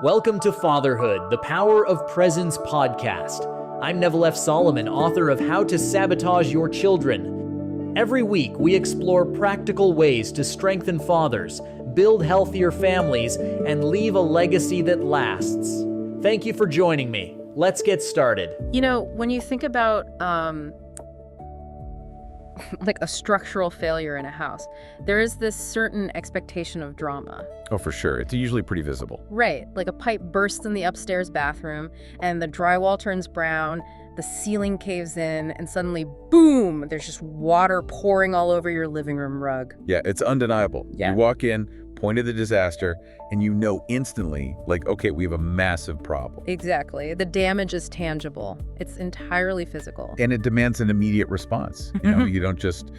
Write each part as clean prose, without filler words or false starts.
Welcome to Fatherhood, the Power of Presence podcast. I'm Neville F. Solomon, author of How to Sabotage Your Children. Every week, we explore practical ways to strengthen fathers, build healthier families, and leave a legacy that lasts. Thank you for joining me. Let's get started. You know, when you think about like a structural failure in a house, there is this certain expectation of drama. Oh, for sure. It's usually pretty visible. Right, like a pipe bursts in the upstairs bathroom and the drywall turns brown, the ceiling caves in, and suddenly, boom, there's just water pouring all over your living room rug. Yeah, it's undeniable. Yeah. You walk in, point of the disaster, and you know instantly, like, okay, we have a massive problem. Exactly. The damage is tangible. It's entirely physical. And it demands an immediate response. You don't just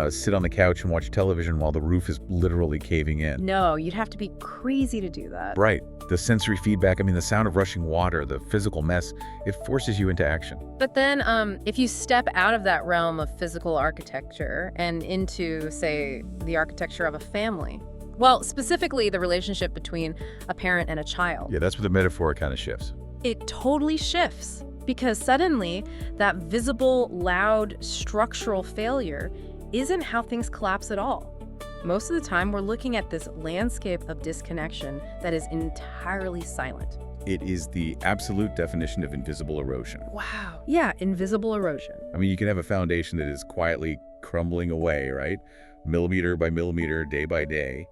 sit on the couch and watch television while the roof is literally caving in. No, you'd have to be crazy to do that. Right. The sensory feedback, the sound of rushing water, the physical mess, it forces you into action. But then if you step out of that realm of physical architecture and into, say, the architecture of a family, well, specifically the relationship between a parent and a child. Yeah, that's where the metaphor kind of shifts. It totally shifts because suddenly that visible, loud, structural failure isn't how things collapse at all. Most of the time, we're looking at this landscape of disconnection that is entirely silent. It is the absolute definition of invisible erosion. Wow. Yeah, invisible erosion. You can have a foundation that is quietly crumbling away, right? Millimeter by millimeter, day by day,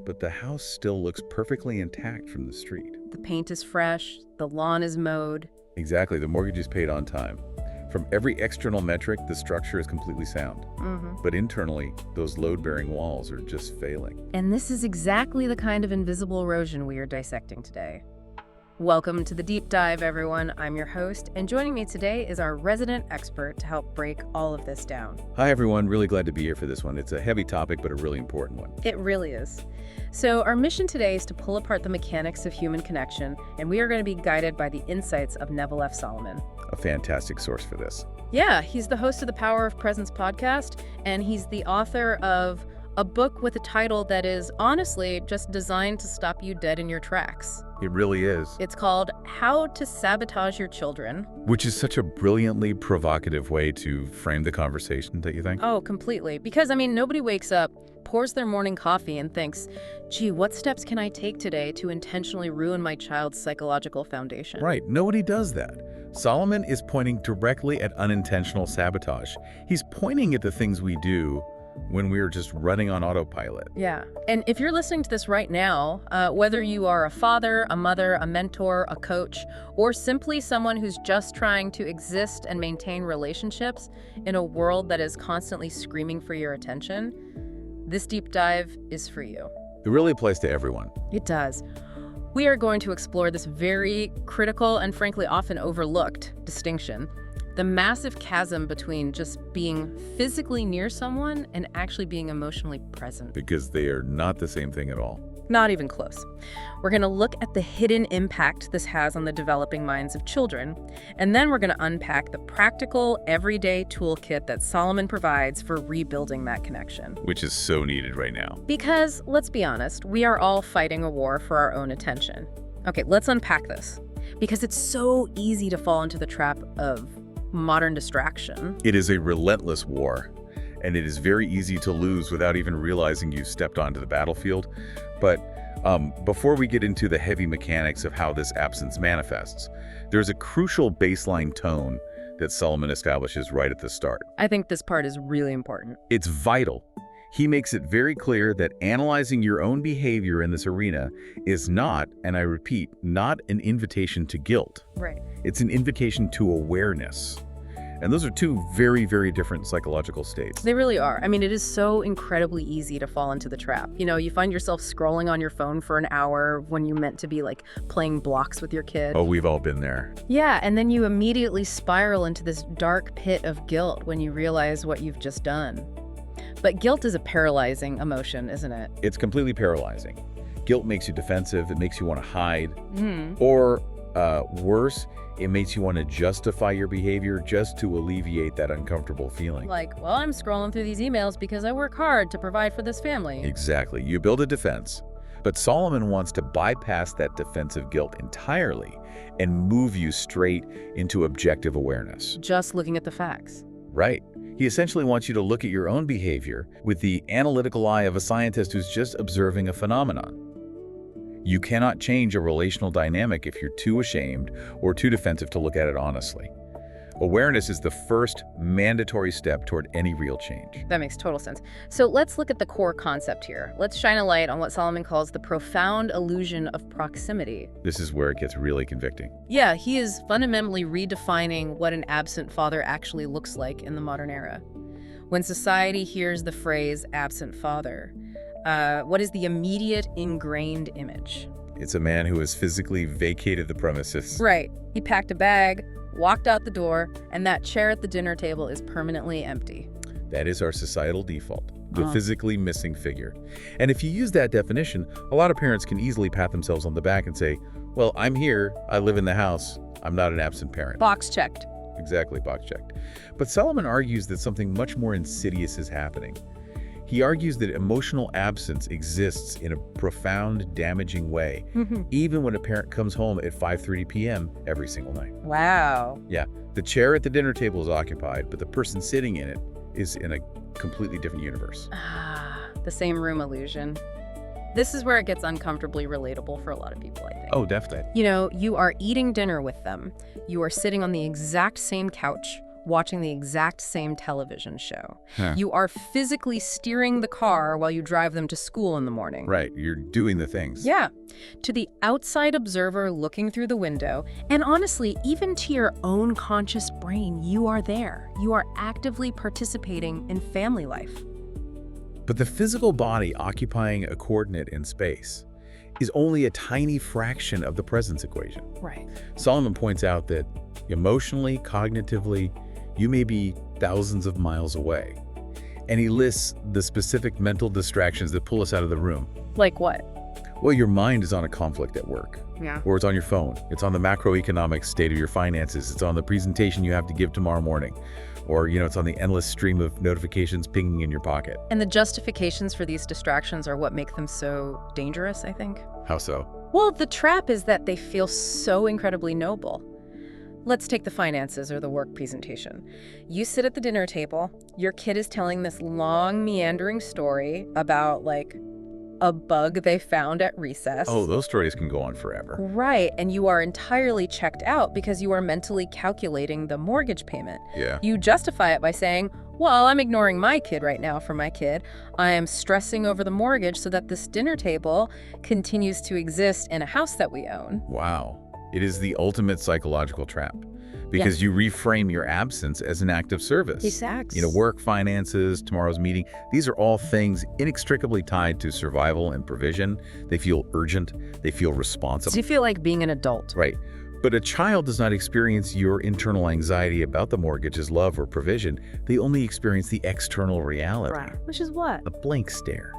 but the house still looks perfectly intact from the street. The paint is fresh, the lawn is mowed. Exactly, the mortgage is paid on time. From every external metric, the structure is completely sound. But internally, those load-bearing walls are just failing. And this is exactly the kind of invisible erosion we are dissecting today. Welcome to the Deep Dive, everyone. I'm your host, and joining me today is our resident expert to help break all of this down. Hi, everyone. Really glad to be here for this one. It's a heavy topic, but a really important one. It really is. So our mission today is to pull apart the mechanics of human connection, and we are going to be guided by the insights of Neville F. Solomon. A fantastic source for this. Yeah, he's the host of the Power of Presence podcast, and he's the author of a book with a title that is honestly just designed to stop you dead in your tracks. It really is. It's called How to Sabotage Your Children. Which is such a brilliantly provocative way to frame the conversation, don't you think? Oh, completely. Because, nobody wakes up, pours their morning coffee, and thinks, gee, what steps can I take today to intentionally ruin my child's psychological foundation? Right. Nobody does that. Solomon is pointing directly at unintentional sabotage. He's pointing at the things we do when we're just running on autopilot. Yeah. And if you're listening to this right now, whether you are a father, a mother, a mentor, a coach, or simply someone who's just trying to exist and maintain relationships in a world that is constantly screaming for your attention, this deep dive is for you. It really applies to everyone. It does. We are going to explore this very critical and frankly often overlooked distinction. The massive chasm between just being physically near someone and actually being emotionally present. Because they are not the same thing at all. Not even close. We're going to look at the hidden impact this has on the developing minds of children, and then we're going to unpack the practical, everyday toolkit that Solomon provides for rebuilding that connection. Which is so needed right now. Because, let's be honest, we are all fighting a war for our own attention. Okay, let's unpack this. Because it's so easy to fall into the trap of modern distraction. It is a relentless war, and it is very easy to lose without even realizing you've stepped onto the battlefield. But before we get into the heavy mechanics of how this absence manifests, there's a crucial baseline tone that Solomon establishes right at the start. I think this part is really important. It's vital. He makes it very clear that analyzing your own behavior in this arena is not, and I repeat, not an invitation to guilt. Right. It's an invitation to awareness. And those are two very, very different psychological states. They really are. It is so incredibly easy to fall into the trap. You find yourself scrolling on your phone for an hour when you meant to be playing blocks with your kid. Oh, we've all been there. Yeah, and then you immediately spiral into this dark pit of guilt when you realize what you've just done. But guilt is a paralyzing emotion, isn't it? It's completely paralyzing. Guilt makes you defensive. It makes you want to hide. Or worse, it makes you want to justify your behavior just to alleviate that uncomfortable feeling. I'm scrolling through these emails because I work hard to provide for this family. Exactly. You build a defense. But Solomon wants to bypass that defensive guilt entirely and move you straight into objective awareness. Just looking at the facts. Right. He essentially wants you to look at your own behavior with the analytical eye of a scientist who's just observing a phenomenon. You cannot change a relational dynamic if you're too ashamed or too defensive to look at it honestly. Awareness is the first mandatory step toward any real change. That makes total sense. So let's look at the core concept here. Let's shine a light on what Solomon calls the profound illusion of proximity. This is where it gets really convicting. Yeah, he is fundamentally redefining what an absent father actually looks like in the modern era. When society hears the phrase absent father, what is the immediate ingrained image? It's a man who has physically vacated the premises. Right. He packed a bag, walked out the door, and that chair at the dinner table is permanently empty. That is our societal default, the physically missing figure. And if you use that definition, a lot of parents can easily pat themselves on the back and say, well, I'm here, I live in the house, I'm not an absent parent. Box checked. Exactly, box checked. But Solomon argues that something much more insidious is happening. He argues that emotional absence exists in a profound, damaging way, even when a parent comes home at 5:30 p.m. every single night. Wow. Yeah, the chair at the dinner table is occupied, but the person sitting in it is in a completely different universe. The same room illusion. This is where it gets uncomfortably relatable for a lot of people, I think. Oh, definitely. You know, you are eating dinner with them. You are sitting on the exact same couch, watching the exact same television show. You are physically steering the car while you drive them to school in the morning. Right, you're doing the things. Yeah. To the outside observer looking through the window, and honestly, even to your own conscious brain, you are there. You are actively participating in family life. But the physical body occupying a coordinate in space is only a tiny fraction of the presence equation. Right. Solomon points out that emotionally, cognitively, you may be thousands of miles away. And he lists the specific mental distractions that pull us out of the room. Like what? Well, your mind is on a conflict at work. Yeah. Or it's on your phone. It's on the macroeconomic state of your finances. It's on the presentation you have to give tomorrow morning. Or, it's on the endless stream of notifications pinging in your pocket. And the justifications for these distractions are what make them so dangerous, I think. How so? Well, the trap is that they feel so incredibly noble. Let's take the finances or the work presentation. You sit at the dinner table, your kid is telling this long, meandering story about, a bug they found at recess. Oh, those stories can go on forever. Right, and you are entirely checked out because you are mentally calculating the mortgage payment. Yeah. You justify it by saying, well, I'm ignoring my kid right now for my kid. I am stressing over the mortgage so that this dinner table continues to exist in a house that we own. Wow. It is the ultimate psychological trap because you reframe your absence as an act of service. Exactly. Work, finances, tomorrow's meeting, these are all things inextricably tied to survival and provision. They feel urgent. They feel responsible. So you feel like being an adult. Right. But a child does not experience your internal anxiety about the mortgage as love or provision. They only experience the external reality. Right. Which is what? A blank stare.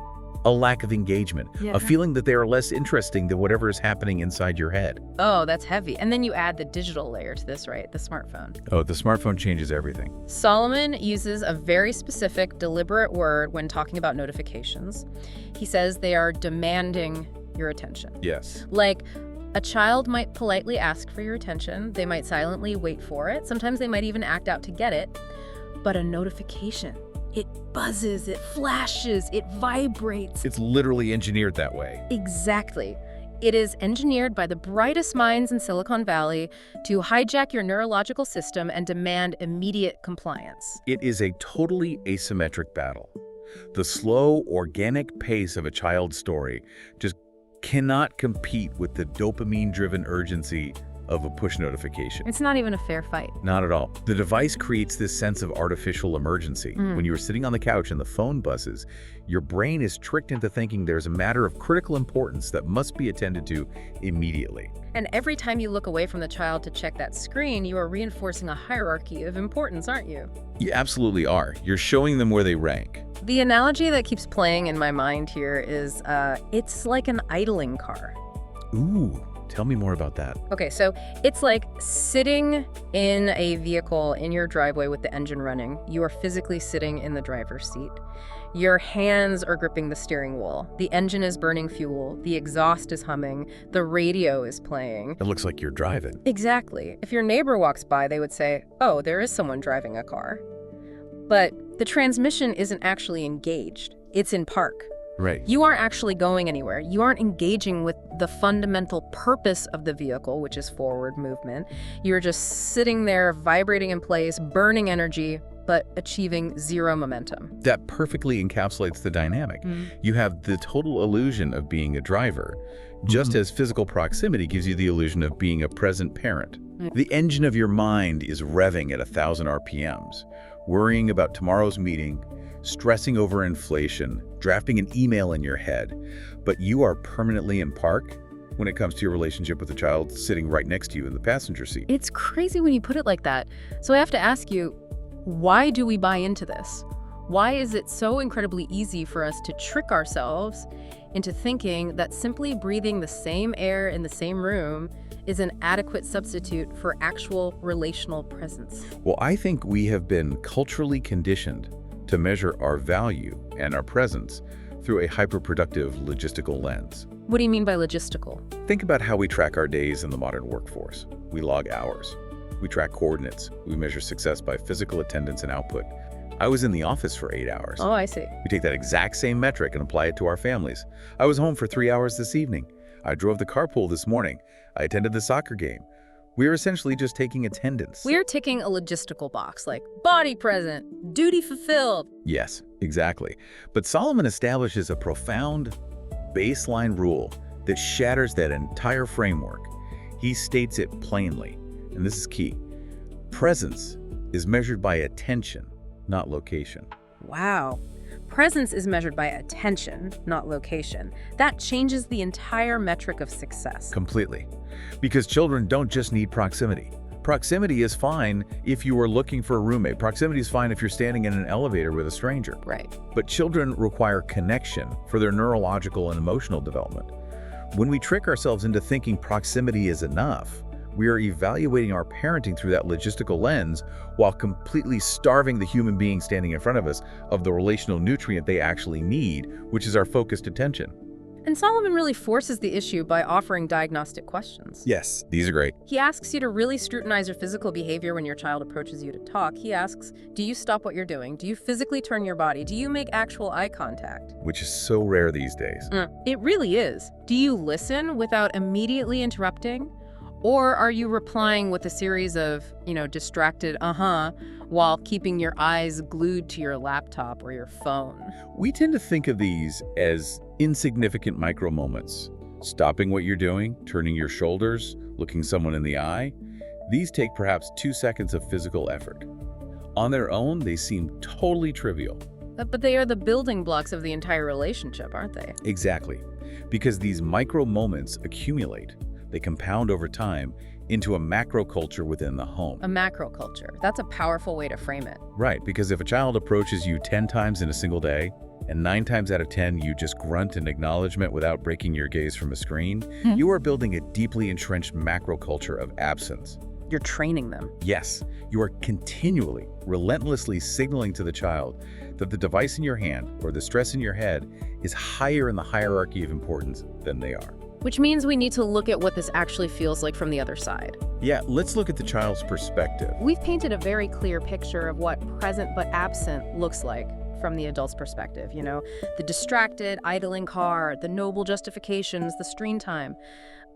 A lack of engagement, a feeling that they are less interesting than whatever is happening inside your head. Oh, that's heavy. And then you add the digital layer to this, right? The smartphone. Oh, the smartphone changes everything. Solomon uses a very specific, deliberate word when talking about notifications. He says they are demanding your attention. Yes. Like, a child might politely ask for your attention. They might silently wait for it. Sometimes they might even act out to get it. But a notification, it buzzes, it flashes, it vibrates. It's literally engineered that way. Exactly. It is engineered by the brightest minds in Silicon Valley to hijack your neurological system and demand immediate compliance. It is a totally asymmetric battle. The slow, organic pace of a child's story just cannot compete with the dopamine-driven urgency of a push notification. It's not even a fair fight. Not at all. The device creates this sense of artificial emergency. When you're sitting on the couch and the phone buzzes, your brain is tricked into thinking there's a matter of critical importance that must be attended to immediately. And every time you look away from the child to check that screen, you are reinforcing a hierarchy of importance, aren't you? You absolutely are. You're showing them where they rank. The analogy that keeps playing in my mind here is it's like an idling car. Ooh, Tell me more about that. Okay, so it's like sitting in a vehicle in your driveway with the engine running. You are physically sitting in the driver's seat. Your hands are gripping the steering wheel. The engine is burning fuel. The exhaust is humming. The radio is playing. It looks like you're driving. Exactly. If your neighbor walks by, they would say, oh, there is someone driving a car. But the transmission isn't actually engaged. It's in park. Right. You aren't actually going anywhere. You aren't engaging with the fundamental purpose of the vehicle, which is forward movement. You're just sitting there, vibrating in place, burning energy, but achieving zero momentum. That perfectly encapsulates the dynamic. You have the total illusion of being a driver, just as physical proximity gives you the illusion of being a present parent. The engine of your mind is revving at 1,000 RPMs, worrying about tomorrow's meeting, stressing over inflation, drafting an email in your head, but you are permanently in park when it comes to your relationship with the child sitting right next to you in the passenger seat. It's crazy when you put it like that. So I have to ask you, why do we buy into this? Why is it so incredibly easy for us to trick ourselves into thinking that simply breathing the same air in the same room is an adequate substitute for actual relational presence? Well, I think we have been culturally conditioned to measure our value and our presence through a hyperproductive logistical lens. What do you mean by logistical? Think about how we track our days in the modern workforce. We log hours. We track coordinates. We measure success by physical attendance and output. I was in the office for 8 hours. Oh, I see. We take that exact same metric and apply it to our families. I was home for 3 hours this evening. I drove the carpool this morning. I attended the soccer game. We are essentially just taking attendance. We're ticking a logistical box, like body present, duty fulfilled. Yes, exactly. But Solomon establishes a profound baseline rule that shatters that entire framework. He states it plainly, and this is key. Presence is measured by attention, not location. Wow. Presence is measured by attention, not location. That changes the entire metric of success. Completely. Because children don't just need proximity. Proximity is fine if you are looking for a roommate. Proximity is fine if you're standing in an elevator with a stranger. Right. But children require connection for their neurological and emotional development. When we trick ourselves into thinking proximity is enough, we are evaluating our parenting through that logistical lens while completely starving the human being standing in front of us of the relational nutrient they actually need, which is our focused attention. And Solomon really forces the issue by offering diagnostic questions. Yes, these are great. He asks you to really scrutinize your physical behavior when your child approaches you to talk. He asks, do you stop what you're doing? Do you physically turn your body? Do you make actual eye contact? Which is so rare these days. It really is. Do you listen without immediately interrupting? Or are you replying with a series of, distracted while keeping your eyes glued to your laptop or your phone? We tend to think of these as insignificant micro moments. Stopping what you're doing, turning your shoulders, looking someone in the eye. These take perhaps 2 seconds of physical effort. On their own, they seem totally trivial. But they are the building blocks of the entire relationship, aren't they? Exactly. Because these micro moments accumulate. They compound over time into a macro culture within the home. A macro culture. That's a powerful way to frame it. Right, because if a child approaches you 10 times in a single day, and 9 times out of 10 you just grunt in acknowledgement without breaking your gaze from a screen, you are building a deeply entrenched macro culture of absence. You're training them. Yes, you are continually, relentlessly signaling to the child that the device in your hand or the stress in your head is higher in the hierarchy of importance than they are. Which means we need to look at what this actually feels like from the other side. Yeah, let's look at the child's perspective. We've painted a very clear picture of what present but absent looks like from the adult's perspective. The distracted, idling car, the noble justifications, the screen time.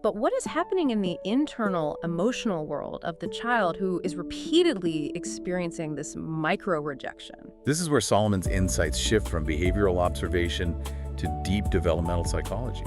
But what is happening in the internal emotional world of the child who is repeatedly experiencing this micro-rejection? This is where Solomon's insights shift from behavioral observation to deep developmental psychology.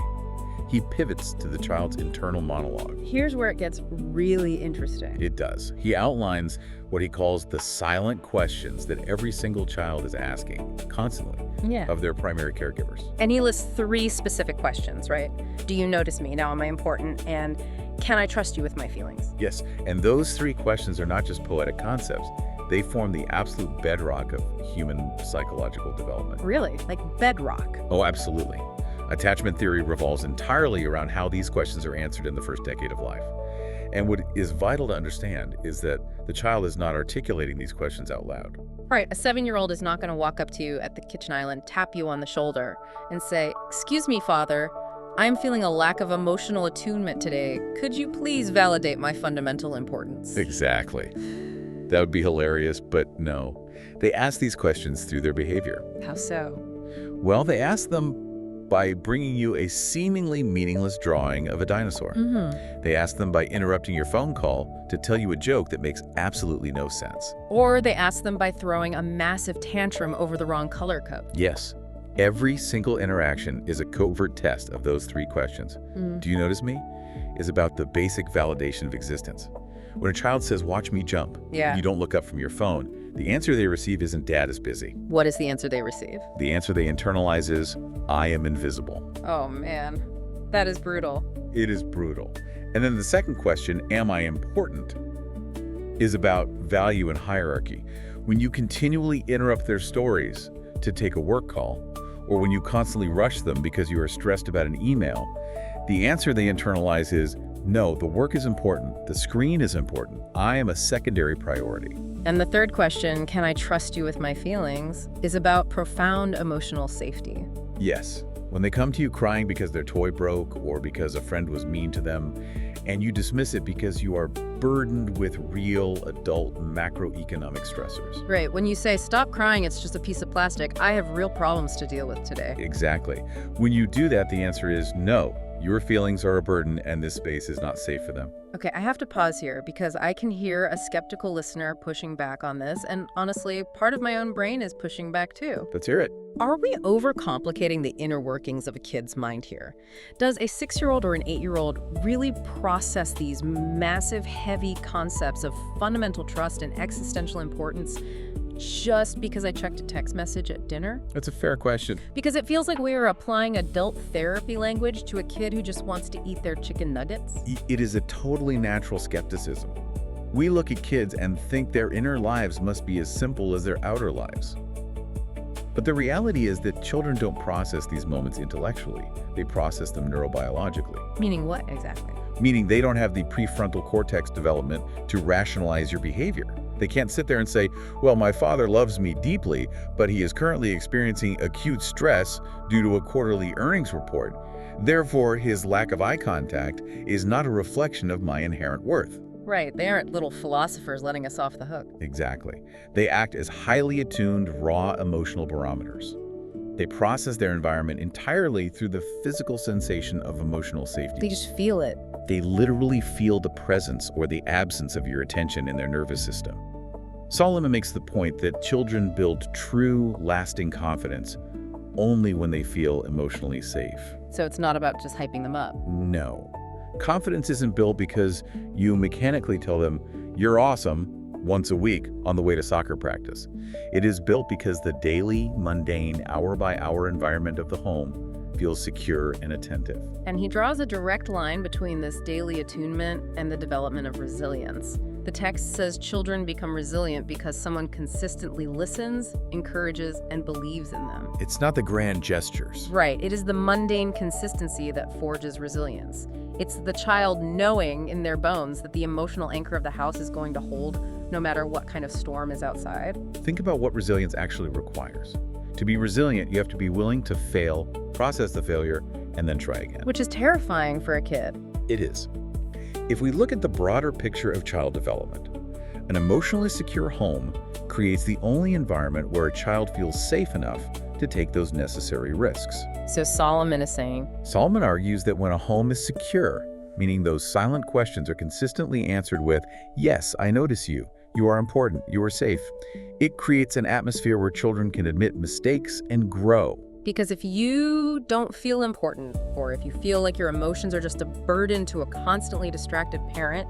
He pivots to the child's internal monologue. Here's where it gets really interesting. It does. He outlines what he calls the silent questions that every single child is asking constantly of their primary caregivers. And he lists 3 specific questions, right? Do you notice me? Now am I important? And can I trust you with my feelings? Yes, and those 3 questions are not just poetic concepts. They form the absolute bedrock of human psychological development. Really? Like bedrock? Oh, absolutely. Attachment theory revolves entirely around how these questions are answered in the first decade of life. And what is vital to understand is that the child is not articulating these questions out loud. Right, a 7-year-old is not going to walk up to you at the kitchen island, tap you on the shoulder, and say, "Excuse me, Father, I'm feeling a lack of emotional attunement today. Could you please validate my fundamental importance?" Exactly. That would be hilarious, but no. They ask these questions through their behavior. How so? Well, they ask them by bringing you a seemingly meaningless drawing of a dinosaur. They ask them by interrupting your phone call to tell you a joke that makes absolutely no sense. Or they ask them by throwing a massive tantrum over the wrong color code. Yes, every single interaction is a covert test of those 3 questions. Do you notice me? Is about the basic validation of existence. When a child says, "Watch me jump," Yeah. you don't look up from your phone. The answer they receive isn't "Dad is busy." What is the answer they receive? The answer they internalize is, "I am invisible." Oh, man. That is brutal. It is brutal. And then the second question, "Am I important?" is about value and hierarchy. When you continually interrupt their stories to take a work call, or when you constantly rush them because you are stressed about an email, the answer they internalize is, "No, the work is important. The screen is important. I am a secondary priority." And the third question, "Can I trust you with my feelings?" is about profound emotional safety. Yes. When they come to you crying because their toy broke or because a friend was mean to them, and you dismiss it because you are burdened with real adult macroeconomic stressors. Right, when you say, "Stop crying, it's just a piece of plastic. I have real problems to deal with today." Exactly. When you do that, the answer is no. Your feelings are a burden and this space is not safe for them. Okay, I have to pause here because I can hear a skeptical listener pushing back on this, and honestly, part of my own brain is pushing back too. Let's hear it. Are we overcomplicating the inner workings of a kid's mind here? Does a 6-year-old or an 8-year-old really process these massive, heavy concepts of fundamental trust and existential importance just because I checked a text message at dinner? That's a fair question. Because it feels like we are applying adult therapy language to a kid who just wants to eat their chicken nuggets. It is a totally natural skepticism. We look at kids and think their inner lives must be as simple as their outer lives. But the reality is that children don't process these moments intellectually. They process them neurobiologically. Meaning what exactly? Meaning they don't have the prefrontal cortex development to rationalize your behavior. They can't sit there and say, "Well, my father loves me deeply, but he is currently experiencing acute stress due to a quarterly earnings report. Therefore, his lack of eye contact is not a reflection of my inherent worth." Right, they aren't little philosophers letting us off the hook. Exactly. They act as highly attuned, raw emotional barometers. They process their environment entirely through the physical sensation of emotional safety. They just feel it. They literally feel the presence or the absence of your attention in their nervous system. Solomon makes the point that children build true, lasting confidence only when they feel emotionally safe. So it's not about just hyping them up. No. Confidence isn't built because you mechanically tell them, "You're awesome," once a week on the way to soccer practice. It is built because the daily, mundane, hour-by-hour environment of the home feels secure and attentive. And he draws a direct line between this daily attunement and the development of resilience. The text says children become resilient because someone consistently listens, encourages, and believes in them. It's not the grand gestures. Right, it is the mundane consistency that forges resilience. It's the child knowing in their bones that the emotional anchor of the house is going to hold no matter what kind of storm is outside. Think about what resilience actually requires. To be resilient, you have to be willing to fail, process the failure, and then try again. Which is terrifying for a kid. It is. If we look at the broader picture of child development, an emotionally secure home creates the only environment where a child feels safe enough to take those necessary risks. So Solomon is saying, Solomon argues that when a home is secure, meaning those silent questions are consistently answered with, "Yes, I notice you. You are important. You are safe," it creates an atmosphere where children can admit mistakes and grow. because if you don't feel important, or if you feel like your emotions are just a burden to a constantly distracted parent,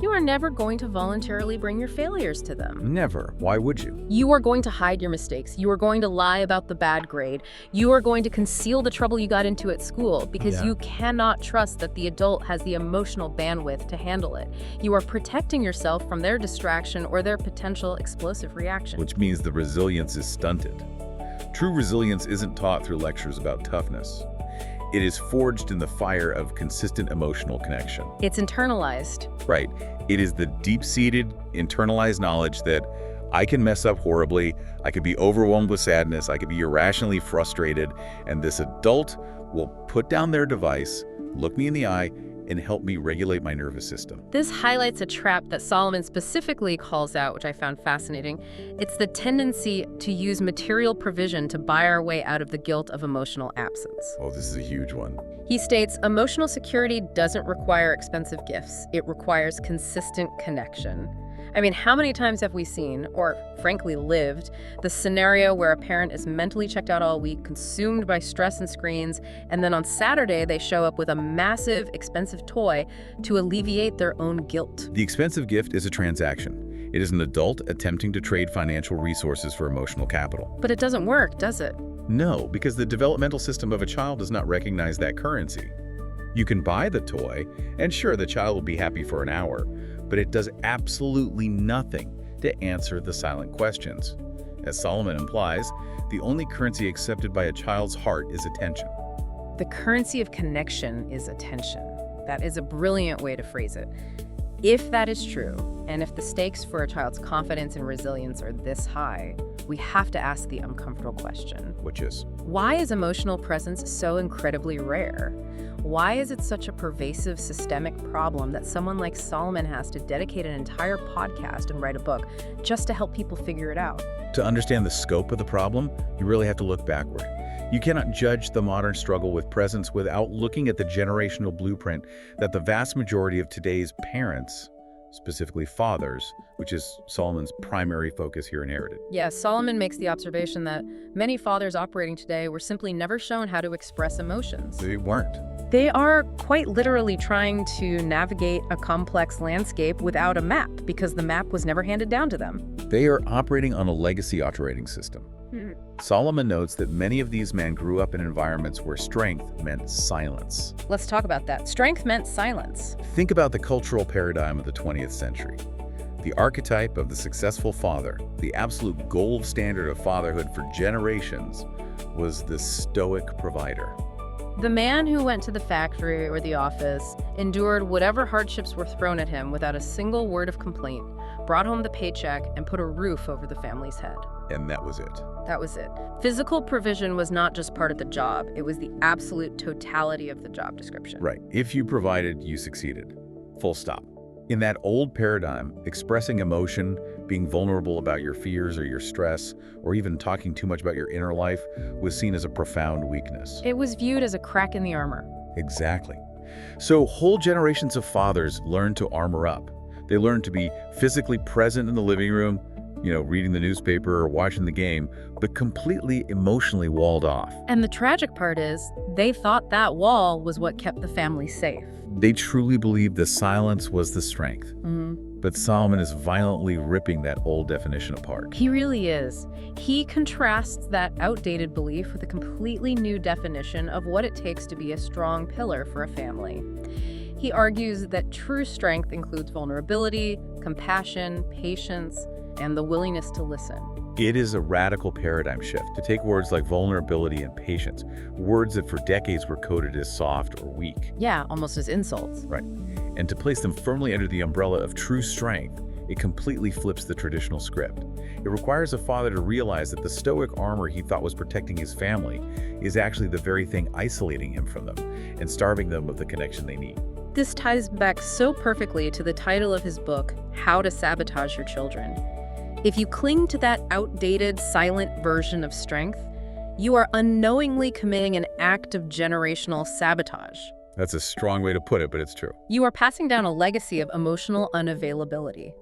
you are never going to voluntarily bring your failures to them. Never. Why would you? You are going to hide your mistakes. You are going to lie about the bad grade. You are going to conceal the trouble you got into at school because you cannot trust that the adult has the emotional bandwidth to handle it. You are protecting yourself from their distraction or their potential explosive reaction. Which means the resilience is stunted. True resilience isn't taught through lectures about toughness. It is forged in the fire of consistent emotional connection. It's internalized. Right. It is the deep-seated, internalized knowledge that I can mess up horribly, I could be overwhelmed with sadness, I could be irrationally frustrated, and this adult will put down their device, look me in the eye, and help me regulate my nervous system. This highlights a trap that Solomon specifically calls out, which I found fascinating. It's the tendency to use material provision to buy our way out of the guilt of emotional absence. Oh, this is a huge one. He states, emotional security doesn't require expensive gifts. It requires consistent connection. I mean, how many times have we seen, or frankly lived, the scenario where a parent is mentally checked out all week, consumed by stress and screens, and then on Saturday they show up with a massive, expensive toy to alleviate their own guilt? The expensive gift is a transaction. It is an adult attempting to trade financial resources for emotional capital. But it doesn't work, does it? No, because the developmental system of a child does not recognize that currency. You can buy the toy, and sure, the child will be happy for an hour, but it does absolutely nothing to answer the silent questions. As Solomon implies, the only currency accepted by a child's heart is attention. The currency of connection is attention. That is a brilliant way to phrase it. If that is true, and if the stakes for a child's confidence and resilience are this high, we have to ask the uncomfortable question. Which is? Why is emotional presence so incredibly rare? Why is it such a pervasive systemic problem that someone like Solomon has to dedicate an entire podcast and write a book just to help people figure it out? To understand the scope of the problem, you really have to look backward. You cannot judge the modern struggle with presence without looking at the generational blueprint that the vast majority of today's parents, specifically fathers, which is Solomon's primary focus here, inherited. Yes, Solomon makes the observation that many fathers operating today were simply never shown how to express emotions. They weren't. They are quite literally trying to navigate a complex landscape without a map because the map was never handed down to them. They are operating on a legacy operating system. Solomon notes that many of these men grew up in environments where strength meant silence. Let's talk about that. Strength meant silence. Think about the cultural paradigm of the 20th century. The archetype of the successful father, the absolute gold standard of fatherhood for generations, was the stoic provider. The man who went to the factory or the office, endured whatever hardships were thrown at him without a single word of complaint, brought home the paycheck, and put a roof over the family's head. And that was it. That was it. Physical provision was not just part of the job, it was the absolute totality of the job description. Right. If you provided, you succeeded. Full stop. In that old paradigm, expressing emotion, being vulnerable about your fears or your stress, or even talking too much about your inner life was seen as a profound weakness. It was viewed as a crack in the armor. Exactly. So whole generations of fathers learned to armor up. They learned to be physically present in the living room, reading the newspaper or watching the game, but completely emotionally walled off. And the tragic part is, they thought that wall was what kept the family safe. They truly believed the silence was the strength. But Solomon is violently ripping that old definition apart. He really is. He contrasts that outdated belief with a completely new definition of what it takes to be a strong pillar for a family. He argues that true strength includes vulnerability, compassion, patience, and the willingness to listen. It is a radical paradigm shift to take words like vulnerability and patience, words that for decades were coded as soft or weak. Yeah, almost as insults. Right. And to place them firmly under the umbrella of true strength, it completely flips the traditional script. It requires a father to realize that the stoic armor he thought was protecting his family is actually the very thing isolating him from them and starving them of the connection they need. This ties back so perfectly to the title of his book, How to Sabotage Your Children. If you cling to that outdated, silent version of strength, you are unknowingly committing an act of generational sabotage. That's a strong way to put it, but it's true. You are passing down a legacy of emotional unavailability.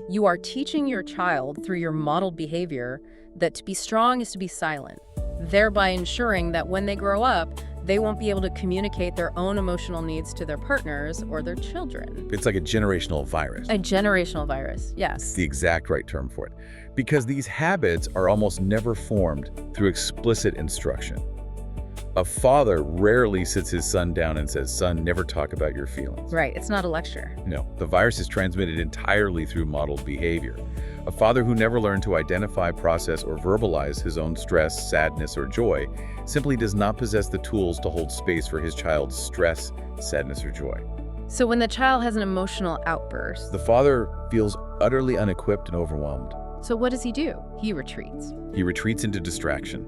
You are teaching your child through your modeled behavior that to be strong is to be silent, thereby ensuring that when they grow up, they won't be able to communicate their own emotional needs to their partners or their children. It's like a generational virus. A generational virus, yes. It's the exact right term for it. Because these habits are almost never formed through explicit instruction. A father rarely sits his son down and says, "Son, never talk about your feelings." Right, it's not a lecture. No, the virus is transmitted entirely through modeled behavior. A father who never learned to identify, process, or verbalize his own stress, sadness, or joy simply does not possess the tools to hold space for his child's stress, sadness, or joy. So when the child has an emotional outburst, The father feels utterly unequipped and overwhelmed. so what does he do? He retreats. He retreats into distraction.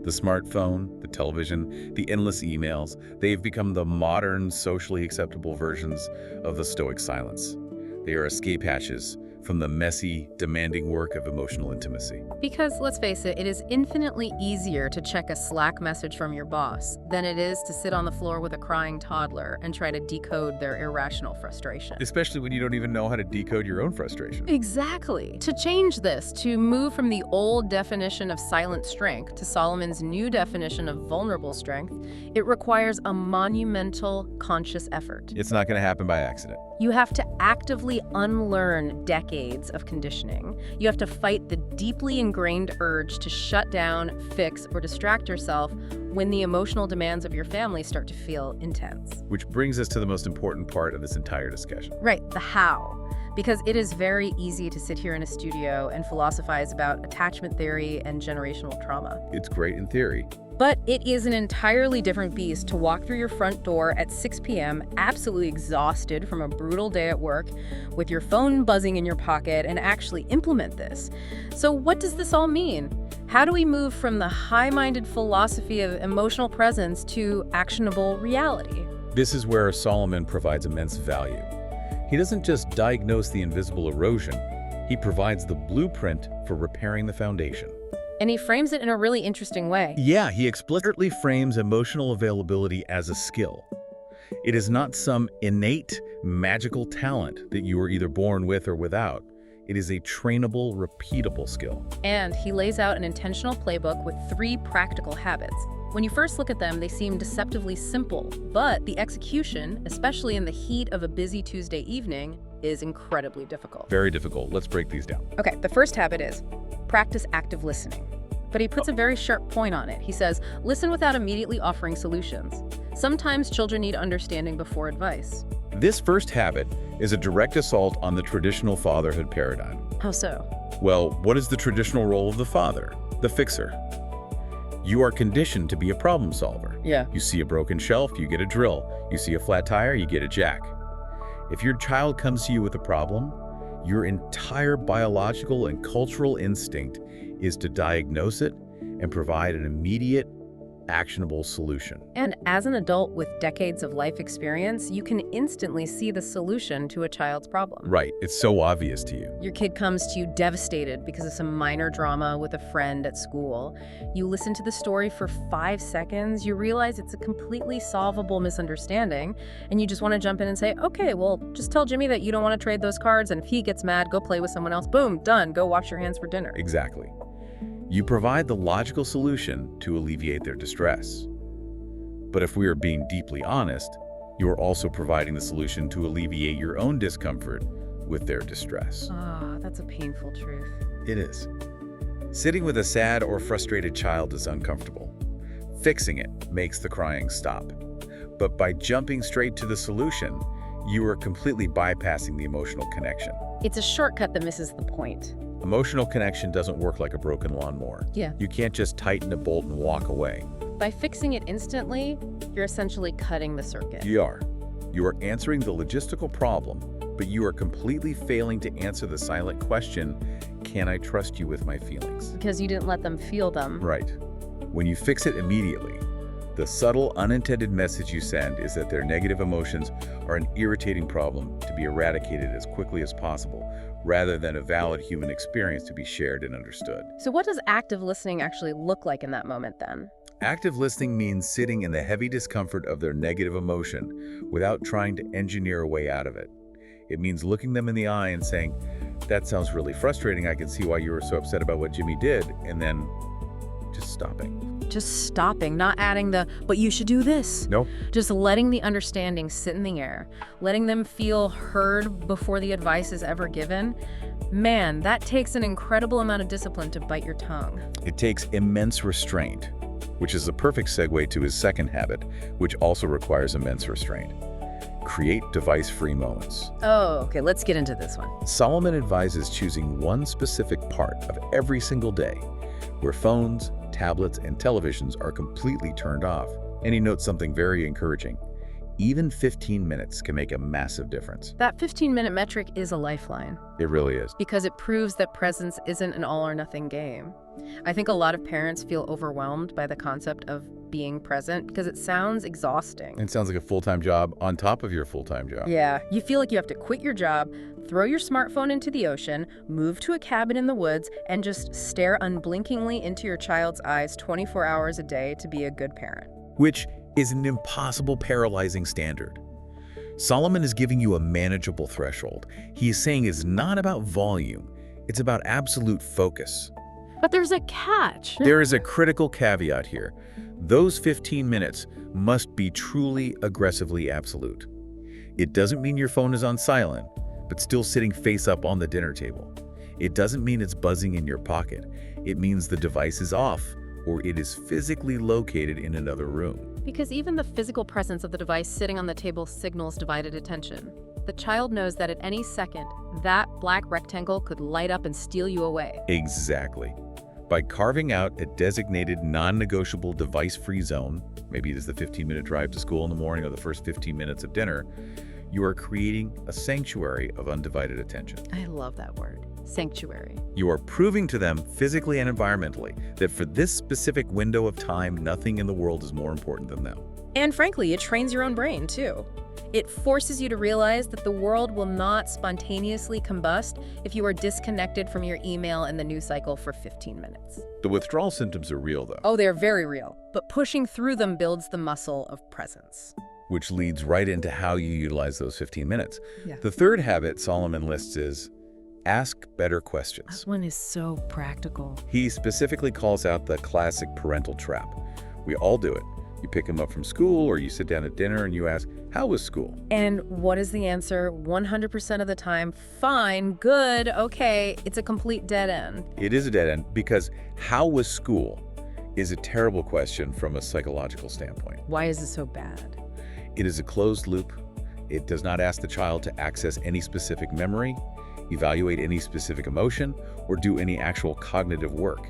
The smartphone, the television, the endless emails, they've become the modern, socially acceptable versions of the stoic silence. They are escape hatches from the messy, demanding work of emotional intimacy. Because, let's face it is infinitely easier to check a Slack message from your boss than it is to sit on the floor with a crying toddler and try to decode their irrational frustration. Especially when you don't even know how to decode your own frustration. Exactly. To change this, to move from the old definition of silent strength to Solomon's new definition of vulnerable strength, it requires a monumental conscious effort. It's not going to happen by accident. You have to actively unlearn decades of conditioning. You have to fight the deeply ingrained urge to shut down, fix, or distract yourself when the emotional demands of your family start to feel intense. Which brings us to the most important part of this entire discussion. Right, the how. Because it is very easy to sit here in a studio and philosophize about attachment theory and generational trauma. It's great in theory. But it is an entirely different beast to walk through your front door at 6 p.m., absolutely exhausted from a brutal day at work, with your phone buzzing in your pocket, and actually implement this. So what does this all mean? How do we move from the high-minded philosophy of emotional presence to actionable reality? This is where Solomon provides immense value. He doesn't just diagnose the invisible erosion, he provides the blueprint for repairing the foundation. And he frames it in a really interesting way. Yeah, he explicitly frames emotional availability as a skill. It is not some innate, magical talent that you are either born with or without. It is a trainable, repeatable skill. And he lays out an intentional playbook with 3 practical habits. When you first look at them, they seem deceptively simple, but the execution, especially in the heat of a busy Tuesday evening, is incredibly difficult. Very difficult. Let's break these down. Okay, the first habit is practice active listening. But he puts a very sharp point on it. He says, listen without immediately offering solutions. Sometimes children need understanding before advice. This first habit is a direct assault on the traditional fatherhood paradigm. How so? Well, what is the traditional role of the father? The fixer. You are conditioned to be a problem solver. Yeah. You see a broken shelf, you get a drill. You see a flat tire, you get a jack. If your child comes to you with a problem, your entire biological and cultural instinct is to diagnose it and provide an immediate, actionable solution. And as an adult with decades of life experience, you can instantly see the solution to a child's problem. Right, it's so obvious to you. Your kid comes to you devastated because of some minor drama with a friend at school. You listen to the story for 5 seconds, you realize it's a completely solvable misunderstanding, and you just want to jump in and say, okay, well, just tell Jimmy that you don't want to trade those cards, and if he gets mad, go play with someone else. Boom, done. Go wash your hands for dinner. Exactly. You provide the logical solution to alleviate their distress. But if we are being deeply honest, you are also providing the solution to alleviate your own discomfort with their distress. Ah, that's a painful truth. It is. Sitting with a sad or frustrated child is uncomfortable. Fixing it makes the crying stop. But by jumping straight to the solution, you are completely bypassing the emotional connection. It's a shortcut that misses the point. Emotional connection doesn't work like a broken lawnmower. Yeah. You can't just tighten a bolt and walk away. By fixing it instantly, you're essentially cutting the circuit. You are. You are answering the logistical problem, but you are completely failing to answer the silent question, can I trust you with my feelings? Because you didn't let them feel them. Right. When you fix it immediately, the subtle, unintended message you send is that their negative emotions are an irritating problem to be eradicated as quickly as possible, rather than a valid human experience to be shared and understood. So what does active listening actually look like in that moment then? Active listening means sitting in the heavy discomfort of their negative emotion without trying to engineer a way out of it. It means looking them in the eye and saying, that sounds really frustrating, I can see why you were so upset about what Jimmy did, and then just stopping. Just stopping, not adding the, but you should do this. No. Just letting the understanding sit in the air, letting them feel heard before the advice is ever given. Man, that takes an incredible amount of discipline to bite your tongue. It takes immense restraint. which is the perfect segue to his second habit, which also requires immense restraint. Create device-free moments. Oh, okay, let's get into this one. Solomon advises choosing one specific part of every single day where phones, tablets, and televisions are completely turned off. And he notes something very encouraging. Even 15 minutes can make a massive difference. That 15-minute metric is a lifeline It really is. because it proves that presence isn't an all-or-nothing game. I think a lot of parents feel overwhelmed by the concept of being present because it sounds exhausting. It sounds like a full-time job on top of your full-time job. Yeah, you feel like you have to quit your job, throw your smartphone into the ocean, move to a cabin in the woods, and just stare unblinkingly into your child's eyes 24 hours a day to be a good parent. Which is an impossible, paralyzing standard. Solomon is giving you a manageable threshold. He is saying it's not about volume, it's about absolute focus. But there's a catch. There is a critical caveat here. Those 15 minutes must be truly aggressively absolute. It doesn't mean your phone is on silent, but still sitting face up on the dinner table. It doesn't mean it's buzzing in your pocket. It means the device is off, or it is physically located in another room. Because even the physical presence of the device sitting on the table signals divided attention. The child knows that at any second, that black rectangle could light up and steal you away. Exactly. By carving out a designated non-negotiable device-free zone, maybe it is the 15-minute drive to school in the morning or the first 15 minutes of dinner, you are creating a sanctuary of undivided attention. I love that word, sanctuary. You are proving to them physically and environmentally that for this specific window of time, nothing in the world is more important than them. And frankly, it trains your own brain too. It forces you to realize that the world will not spontaneously combust if you are disconnected from your email and the news cycle for 15 minutes. The withdrawal symptoms are real, though, Oh, they're very real, but pushing through them builds the muscle of presence. which leads right into how you utilize those 15 minutes. Yeah. The third habit Solomon lists is ask better questions. This one is so practical. He specifically calls out the classic parental trap. We all do it. You pick him up from school or you sit down at dinner and you ask, how was school? And what is the answer 100% of the time? Fine, good, okay. It's a complete dead end. It is a dead end because how was school is a terrible question from a psychological standpoint. Why is this so bad? It is a closed loop. It does not ask the child to access any specific memory, evaluate any specific emotion, or do any actual cognitive work.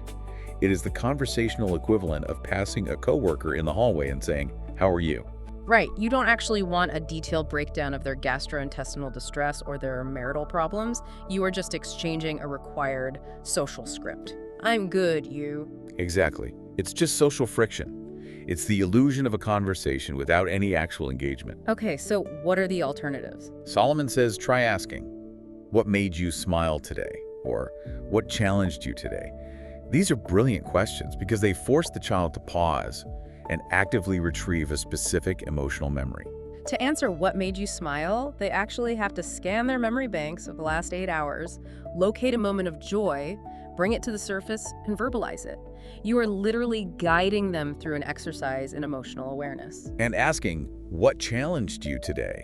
It is the conversational equivalent of passing a coworker in the hallway and saying, how are you? Right, you don't actually want a detailed breakdown of their gastrointestinal distress or their marital problems. You are just exchanging a required social script. I'm good, you. Exactly. It's just social friction. It's the illusion of a conversation without any actual engagement. Okay, so what are the alternatives? Solomon says, try asking, what made you smile today? Or what challenged you today? These are brilliant questions because they force the child to pause and actively retrieve a specific emotional memory. To answer what made you smile, they actually have to scan their memory banks of the last 8 hours, locate a moment of joy, bring it to the surface, and verbalize it. You are literally guiding them through an exercise in emotional awareness. And asking, what challenged you today?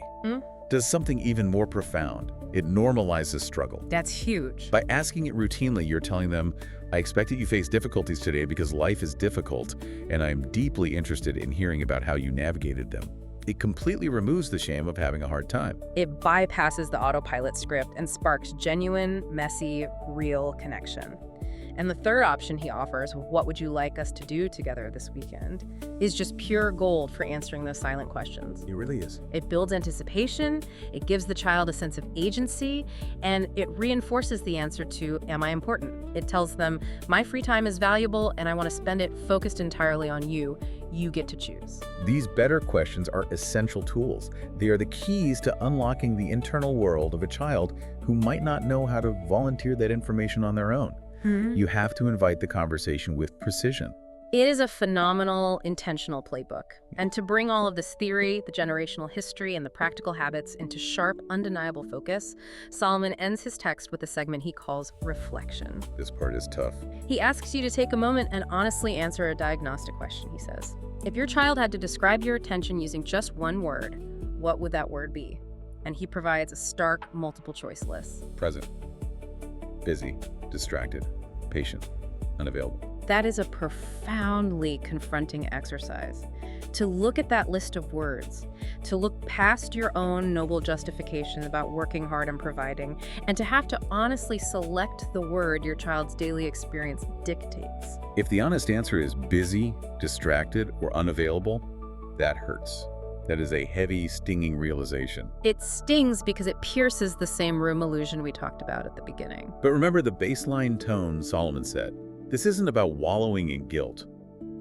Does something even more profound. It normalizes struggle. That's huge. By asking it routinely, you're telling them, I expect that you face difficulties today because life is difficult, and I'm deeply interested in hearing about how you navigated them. It completely removes the shame of having a hard time. It bypasses the autopilot script and sparks genuine, messy, real connection. And the third option he offers, what would you like us to do together this weekend, is just pure gold for answering those silent questions. It really is. It builds anticipation, it gives the child a sense of agency, and it reinforces the answer to, am I important? It tells them, my free time is valuable and I want to spend it focused entirely on you. You get to choose. These better questions are essential tools. They are the keys to unlocking the internal world of a child who might not know how to volunteer that information on their own. You have to invite the conversation with precision. It is a phenomenal, intentional playbook. And to bring all of this theory, the generational history, and the practical habits into sharp, undeniable focus, Solomon ends his text with a segment he calls reflection. This part is tough. He asks you to take a moment and honestly answer a diagnostic question, he says. If your child had to describe your attention using just one word, what would that word be? And he provides a stark, multiple-choice list. Present. Busy. Distracted. Patient. Unavailable. that is a profoundly confronting exercise. To look at that list of words, to look past your own noble justification about working hard and providing, and to have to honestly select the word your child's daily experience dictates. If the honest answer is busy, distracted, or unavailable, that hurts. That is a heavy, stinging realization. It stings because it pierces the same room illusion we talked about at the beginning. But remember the baseline tone Solomon said. This isn't about wallowing in guilt.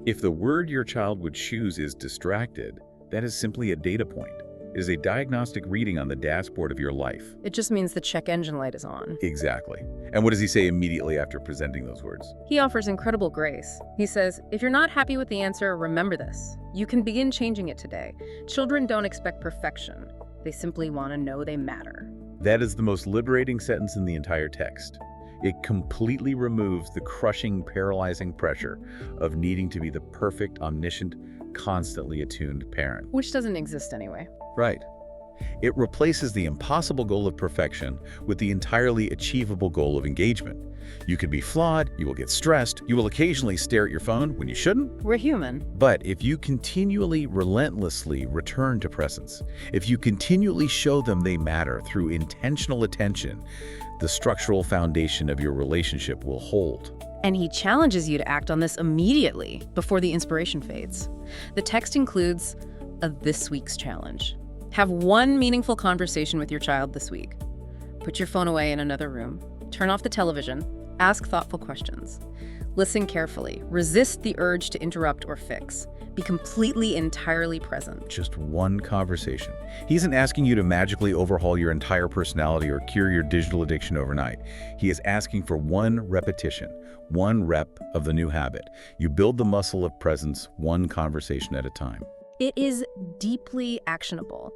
If the word your child would choose is distracted, that is simply a data point. It is a diagnostic reading on the dashboard of your life. It just means the check engine light is on. Exactly. And what does he say immediately after presenting those words? He offers incredible grace. He says, if you're not happy with the answer, remember this. You can begin changing it today. Children don't expect perfection. They simply want to know they matter. That is the most liberating sentence in the entire text. It completely removes the crushing, paralyzing pressure of needing to be the perfect, omniscient, constantly attuned parent. Which doesn't exist anyway. Right. It replaces the impossible goal of perfection with the entirely achievable goal of engagement. You could be flawed, you will get stressed, you will occasionally stare at your phone when you shouldn't. We're human. But if you continually, relentlessly return to presence, if you continually show them they matter through intentional attention, the structural foundation of your relationship will hold. And he challenges you to act on this immediately before the inspiration fades. The text includes a this week's challenge. Have one meaningful conversation with your child this week. Put your phone away in another room. Turn off the television. Ask thoughtful questions. Listen carefully. Resist the urge to interrupt or fix. Be completely, entirely present. Just one conversation. He isn't asking you to magically overhaul your entire personality or cure your digital addiction overnight. He is asking for one repetition, one rep of the new habit. You build the muscle of presence one conversation at a time. It is deeply actionable.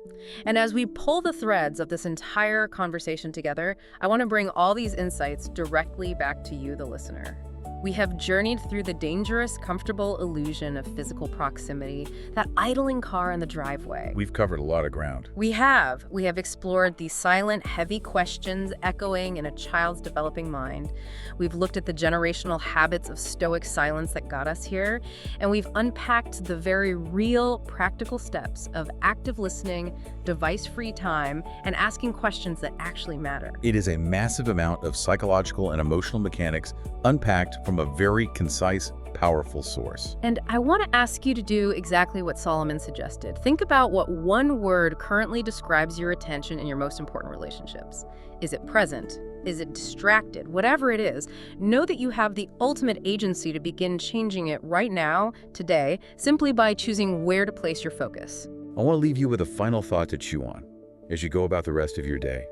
And as we pull the threads of this entire conversation together, I want to bring all these insights directly back to you, the listener. We have journeyed through the dangerous, comfortable illusion of physical proximity, that idling car in the driveway. We've covered a lot of ground. We have explored the silent, heavy questions echoing in a child's developing mind. We've looked at the generational habits of stoic silence that got us here, and we've unpacked the very real, practical steps of active listening, device-free time, and asking questions that actually matter. It is a massive amount of psychological and emotional mechanics unpacked from a very concise, powerful source. And I want to ask you to do exactly what Solomon suggested. Think about what one word currently describes your attention in your most important relationships. Is it present? Is it distracted? Whatever it is, know that you have the ultimate agency to begin changing it right now, today, simply by choosing where to place your focus. I want to leave you with a final thought to chew on as you go about the rest of your day,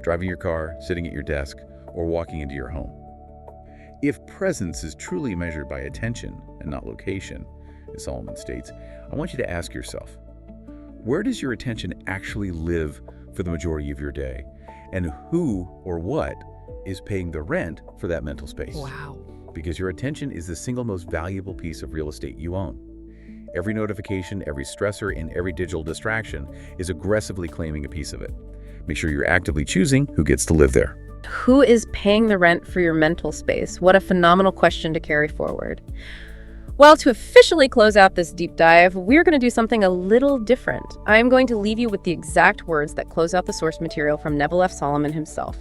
driving your car, sitting at your desk, or walking into your home. If presence is truly measured by attention and not location, as Solomon states, I want you to ask yourself, where does your attention actually live for the majority of your day? And who or what is paying the rent for that mental space? Wow. Because your attention is the single most valuable piece of real estate you own. Every notification, every stressor, and every digital distraction is aggressively claiming a piece of it. Make sure you're actively choosing who gets to live there. Who is paying the rent for your mental space? What a phenomenal question to carry forward. Well, to officially close out this deep dive, we're going to do something a little different. I'm going to leave you with the exact words that close out the source material from Neville F. Solomon himself.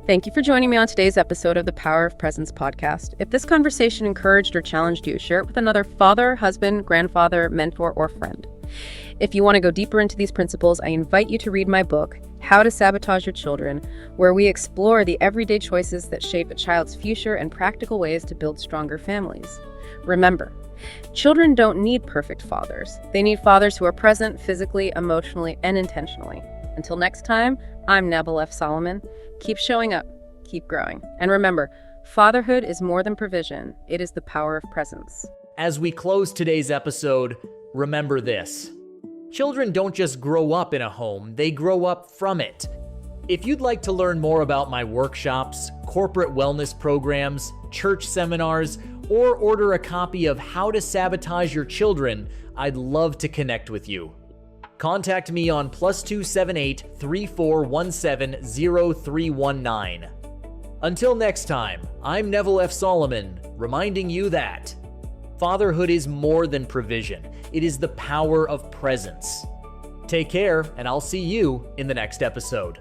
Thank you for joining me on today's episode of the Power of Presence podcast. If this conversation encouraged or challenged you, share it with another father, husband, grandfather, mentor, or friend. If you want to go deeper into these principles, I invite you to read my book, How to Sabotage Your Children, where we explore the everyday choices that shape a child's future and practical ways to build stronger families. Remember, children don't need perfect fathers. They need fathers who are present physically, emotionally, and intentionally. Until next time, I'm Neville F. Solomon. Keep showing up, keep growing. And remember, fatherhood is more than provision. It is the power of presence. As we close today's episode, remember this. Children don't just grow up in a home, they grow up from it. If you'd like to learn more about my workshops, corporate wellness programs, church seminars, or order a copy of How to Sabotage Your Children, I'd love to connect with you. Contact me on +278 3417 0319. Until next time, I'm Neville F. Solomon, reminding you that fatherhood is more than provision. It is the power of presence. Take care, and I'll see you in the next episode.